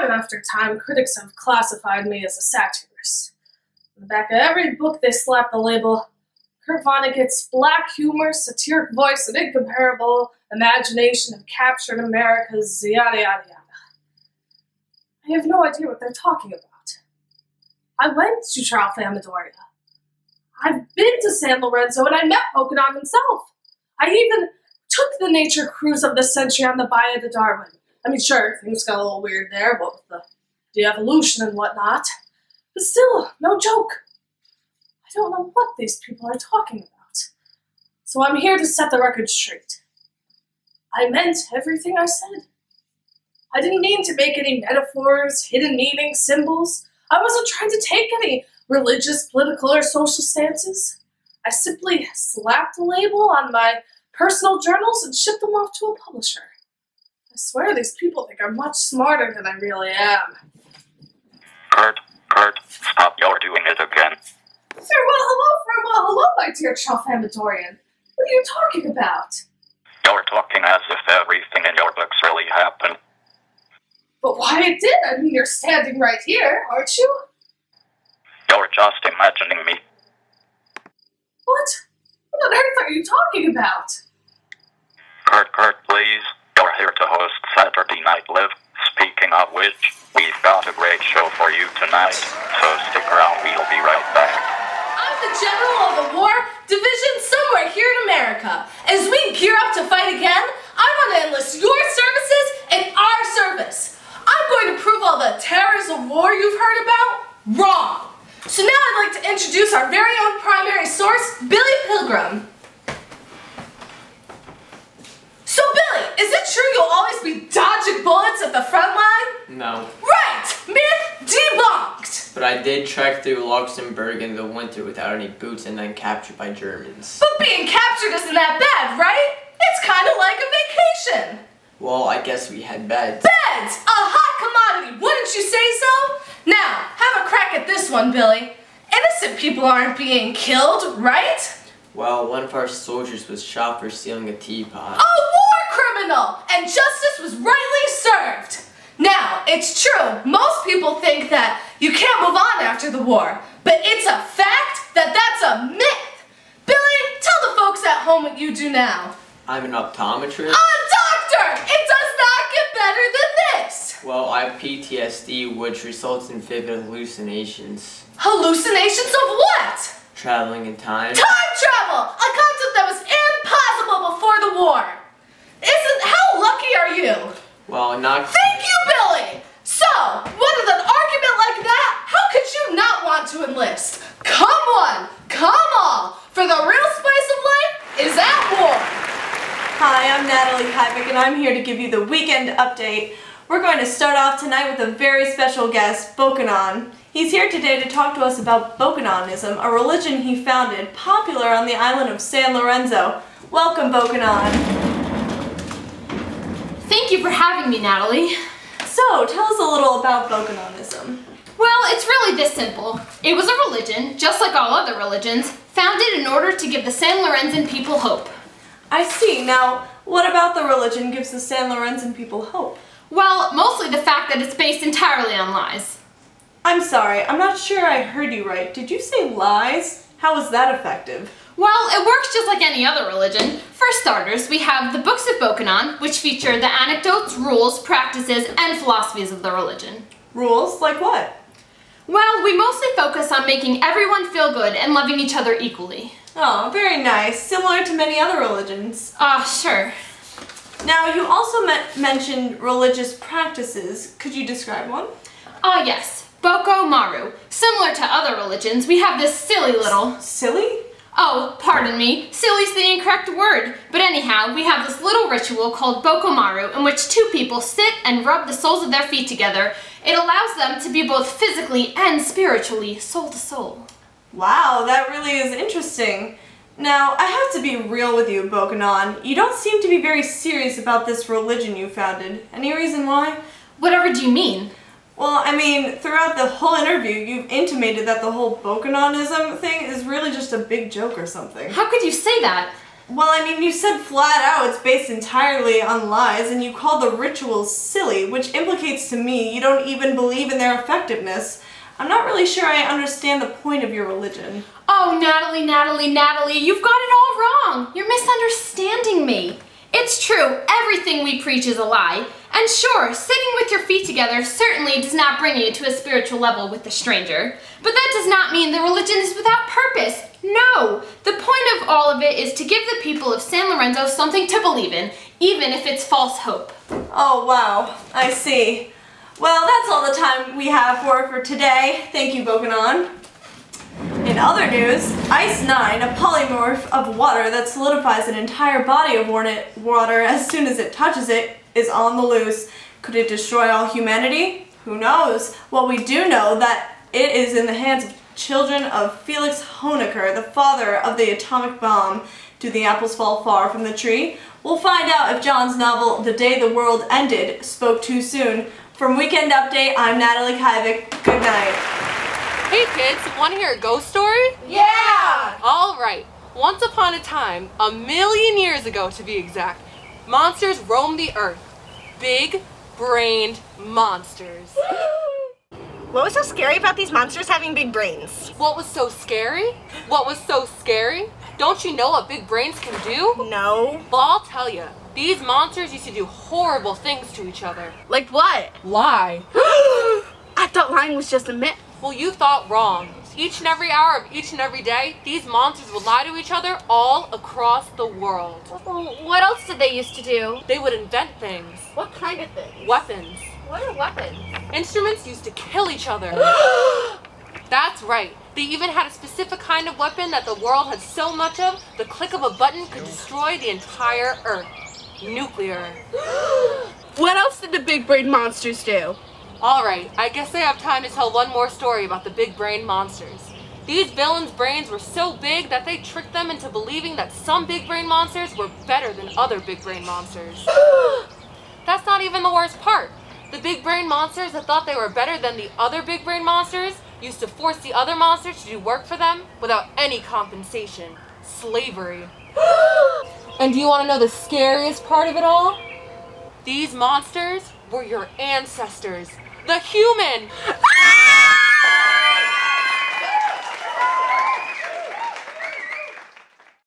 Time after time, critics have classified me as a satirist. On the back of every book, they slap the label, Kurt Vonnegut's black humor, satiric voice, and incomparable imagination have captured America's yada yada yada. I have no idea what they're talking about. I went to Tralfamadore. I've been to San Lorenzo, and I met Vonnegut himself. I even took the nature cruise of the century on the Bahia de Darwin. I mean, sure, things got a little weird there, what with the de-evolution and whatnot. But still, no joke. I don't know what these people are talking about. So I'm here to set the record straight. I meant everything I said. I didn't mean to make any metaphors, hidden meanings, symbols. I wasn't trying to take any religious, political, or social stances. I simply slapped a label on my personal journals and shipped them off to a publisher. I swear these people think I'm much smarter than I really am. Kurt, stop, you're doing it again. Farewell, hello, my dear Tralfamadorian. What are you talking about? You're talking as if everything in your books really happened. But why it did? I mean, you're standing right here, aren't you? You're just imagining me. What? What on earth are you talking about? Kurt, please. You're here to host Saturday Night Live. Speaking of which, we've got a great show for you tonight, so stick around, we'll be right back. I'm the general of the war division somewhere here in America. As we gear up to fight again, I want to enlist your services in our service. I'm going to prove all the terrors of war you've heard about wrong. So now I'd like to introduce our very own primary source, Billy Pilgrim. So Billy, is it true you'll always be dodging bullets at the front line? No. Right! Myth debunked! But I did trek through Luxembourg in the winter without any boots and then captured by Germans. But being captured isn't that bad, right? It's kind of like a vacation. Well, I guess we had beds. Beds! A hot commodity, wouldn't you say so? Now, have a crack at this one, Billy. Innocent people aren't being killed, right? Well, one of our soldiers was shot for stealing a teapot. A war criminal! And justice was rightly served. Now, it's true, most people think that you can't move on after the war, but it's a fact that that's a myth. Billy, tell the folks at home what you do now. I'm an optometrist. A doctor! It does not get better than this! Well, I have PTSD, which results in vivid hallucinations. Hallucinations of what? Traveling in time. Time travel! A concept that was impossible before the war. How lucky are you? Well, not... Thank you, Billy! So, with an argument like that, how could you not want to enlist? Come on, come all, for the real spice of life is at war. Hi, I'm Natalie Hyvick, and I'm here to give you the weekend update. We're going to start off tonight with a very special guest, Vonnegut. He's here today to talk to us about Vonnegutism, a religion he founded, popular on the island of San Lorenzo. Welcome, Vonnegut. Thank you for having me, Natalie. So, tell us a little about Vonnegutism. Well, it's really this simple. It was a religion, just like all other religions, founded in order to give the San Lorenzen people hope. I see. Now, what about the religion gives the San Lorenzen people hope? Well, mostly the fact that it's based entirely on lies. I'm sorry, I'm not sure I heard you right. Did you say lies? How is that effective? Well, it works just like any other religion. For starters, we have the books of Vonnegut, which feature the anecdotes, rules, practices, and philosophies of the religion. Rules? Like what? Well, we mostly focus on making everyone feel good and loving each other equally. Oh, very nice. Similar to many other religions. Sure. Now, you also mentioned religious practices. Could you describe one? Yes. Boko Maru. Similar to other religions, we have this silly little... Silly? Oh, pardon me. Silly's the incorrect word. But anyhow, we have this little ritual called Boko Maru in which two people sit and rub the soles of their feet together. It allows them to be both physically and spiritually soul to soul. Wow, that really is interesting. Now, I have to be real with you, Vonnegut. You don't seem to be very serious about this religion you founded. Any reason why? Whatever do you mean? Well, I mean, throughout the whole interview, you've intimated that the whole Vonnegutism thing is really just a big joke or something. How could you say that? Well, I mean, you said flat out it's based entirely on lies, and you call the rituals silly, which implicates to me you don't even believe in their effectiveness. I'm not really sure I understand the point of your religion. Oh, Natalie, you've got it all wrong. You're misunderstanding me. It's true, everything we preach is a lie. And sure, sitting with your feet together certainly does not bring you to a spiritual level with a stranger. But that does not mean the religion is without purpose. No! The point of all of it is to give the people of San Lorenzo something to believe in, even if it's false hope. Oh, wow. I see. Well, that's all the time we have for today. Thank you, Bokanon. In other news, Ice 9, a polymorph of water that solidifies an entire body of water as soon as it touches it, is on the loose. Could it destroy all humanity? Who knows? Well, we do know that it is in the hands of children of Felix Honecker, the father of the atomic bomb. Do the apples fall far from the tree? We'll find out if John's novel, The Day the World Ended, spoke too soon. From Weekend Update, I'm Natalie Kivik. Good night. Hey kids, want to hear a ghost story? Yeah! Alright, once upon a time, 1,000,000 years ago to be exact, monsters roamed the earth. Big-brained monsters. What was so scary about these monsters having big brains? What was so scary? What was so scary? Don't you know what big brains can do? No. Well, I'll tell you. These monsters used to do horrible things to each other. Like what? Lie. I thought lying was just a myth. Well, you thought wrong. Each and every hour of each and every day, these monsters would lie to each other all across the world. What else did they used to do? They would invent things. What kind of thing? Weapons. What are weapons? Instruments used to kill each other. That's right. They even had a specific kind of weapon that the world had so much of, the click of a button could destroy the entire Earth. Nuclear. What else did the big brain monsters do? Alright, I guess I have time to tell one more story about the big brain monsters. These villains' brains were so big that they tricked them into believing that some big brain monsters were better than other big brain monsters. That's not even the worst part. The big brain monsters that thought they were better than the other big brain monsters used to force the other monsters to do work for them without any compensation. Slavery. And do you want to know the scariest part of it all? These monsters were your ancestors. The human!